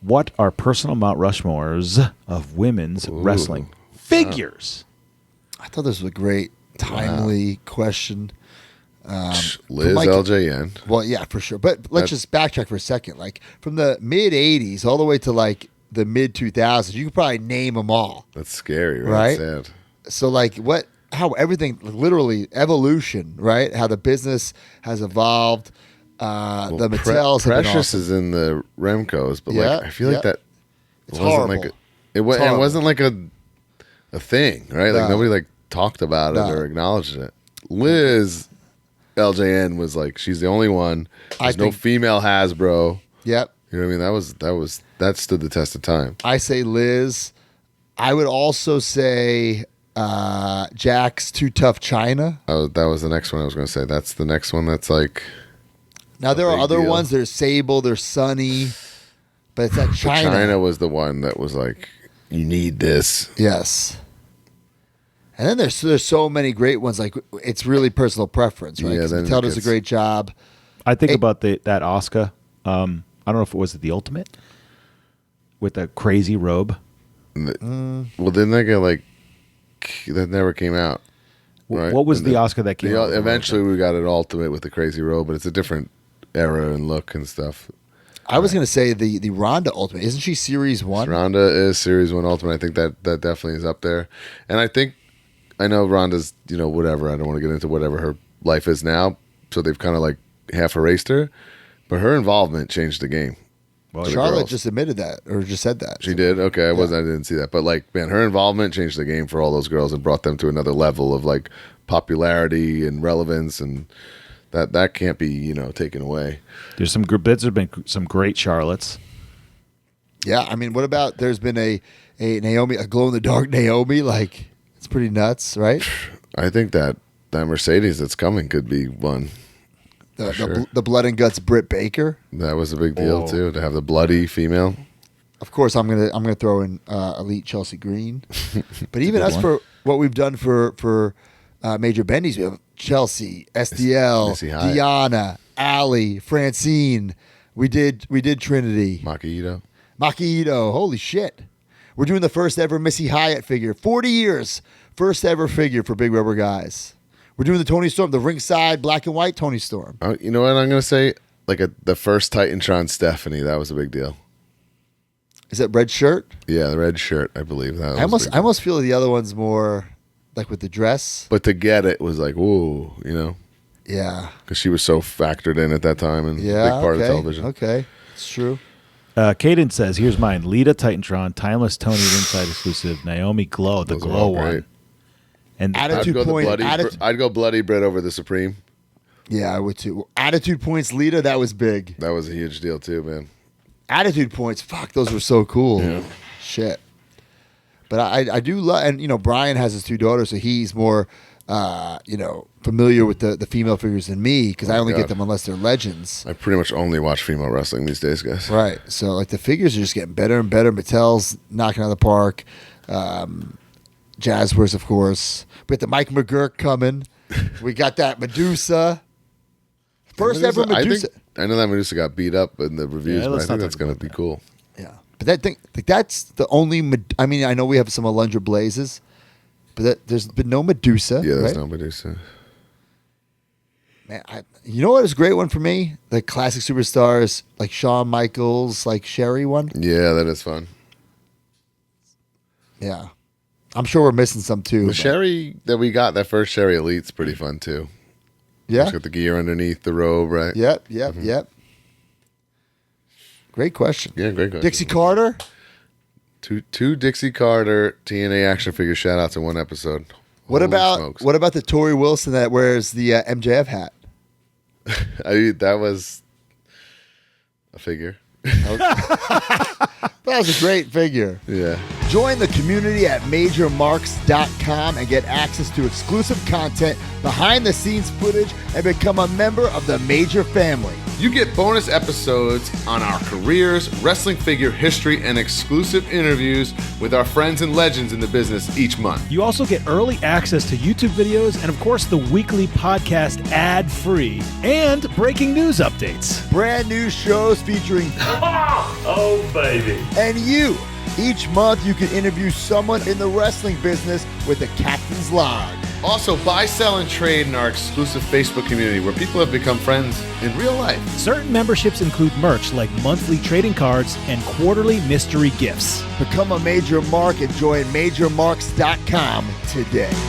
What are personal Mount Rushmores of women's wrestling figures? I thought this was a great, timely question. Liz like, LJN. Well, yeah, for sure. But let's just backtrack for a second. Like from the mid '80s all the way to like the mid 2000s, you could probably name them all. That's scary, right? Sad. So like how everything, literally evolution, right? How the business has evolved. The Mattels. Precious is in the Remcos, but like I feel like that wasn't horrible. like it wasn't like a thing, right? Like nobody like talked about it or acknowledged it. Liz LJN was like, she's the only one. There's no female Hasbro. Yep. You know what I mean? That stood the test of time. I say Liz. I would also say Jack's Too Tough China. Oh, that was the next one I was going to say. That's the next one that's like. Now there are other ones. There's Sable. There's Sunny. But it's that China. China was the one that was like, you need this. Yes. And then there's so many great ones. Like it's really personal preference, right? Yeah, Mattel does a great job. I think about that Oscar. I don't know if it was the Ultimate with the crazy robe. Well, didn't they get like that? Never came out. Right? What was the Oscar that came out? Eventually, we got an Ultimate with the crazy robe, but it's a different era and look and stuff. I was going to say the Ronda Ultimate. Isn't she Series 1? Ronda is Series 1 Ultimate. I think that definitely is up there. And I know Ronda's, whatever. I don't want to get into whatever her life is now. So they've kind of like half erased her. But her involvement changed the game. Well, Charlotte just admitted that or just said that. She did? Okay. I didn't see that. But like, man, her involvement changed the game for all those girls and brought them to another level of like popularity and relevance. And that can't be, taken away. There's there's been some great Charlottes. Yeah. I mean, what about there's been a Naomi, a glow in the dark Naomi? Like, it's pretty nuts, right? I think that Mercedes that's coming could be one. The blood and guts Britt Baker. That was a big deal too, to have the bloody female. Of course, I'm gonna throw in elite Chelsea Green, but even us for what we've done for Major Bendy's, we have Chelsea, SDL, Deanna, Allie, Francine. We did Trinity, Macchiato. Holy shit! We're doing the first ever Missy Hyatt figure. 40 years, first ever figure for Big Rubber Guys. We're doing the Tony Storm, the ringside black and white Tony Storm. You know what I'm going to say? Like the first Titantron Stephanie, that was a big deal. Is that red shirt? Yeah, the red shirt, I believe. I almost feel the other one's more like with the dress. But to get it was like, whoa, Yeah. Because she was so factored in at that time and a big part of television. Okay, it's true. Caden says, here's mine. Lita Titantron, Timeless Tony Ringside exclusive, Naomi Glow, the Glow one. And Attitude I'd go Bloody Britt over the Supreme. Yeah, I would too. Attitude points, Lita, that was big. That was a huge deal too, man. Attitude points, fuck, those were so cool. Yeah. Shit. But I do love, and Brian has his two daughters, so he's more, familiar with the female figures than me because I only get them unless they're legends. I pretty much only watch female wrestling these days, guys. Right. So like the figures are just getting better and better. Mattel's knocking out of the park. Jazzwares, of course. We got the Mike McGurk coming. We got that Medusa. First ever Medusa. I know that Medusa got beat up in the reviews, but I think that's going to be cool. Yeah. But that's the only... I mean, I know we have some Alundra Blazes, but there's been no Medusa. Yeah, there's no Medusa. Man, you know what is a great one for me? The classic superstars, like Shawn Michaels, like Sherry one. Yeah, that is fun. Yeah. I'm sure we're missing some too. The Sherry that we got, that first Sherry Elite's pretty fun too. Yeah. It's got the gear underneath the robe, right? Yep. Great question. Yeah, great question. Dixie Carter? Two Dixie Carter TNA action figure shout outs in one episode. What about the Tori Wilson that wears the MJF hat? That was a figure. That was a great figure. Yeah. Join the community at MajorMarks.com and get access to exclusive content, behind-the-scenes footage, and become a member of the Major family. You get bonus episodes on our careers, wrestling figure history, and exclusive interviews with our friends and legends in the business each month. You also get early access to YouTube videos and, of course, the weekly podcast ad-free and breaking news updates. Brand new shows featuring oh, baby. and you. Each month, you can interview someone in the wrestling business with a captain's log. Also, buy, sell, and trade in our exclusive Facebook community where people have become friends in real life. Certain memberships include merch like monthly trading cards and quarterly mystery gifts. Become a Major Mark and join MajorMarks.com today.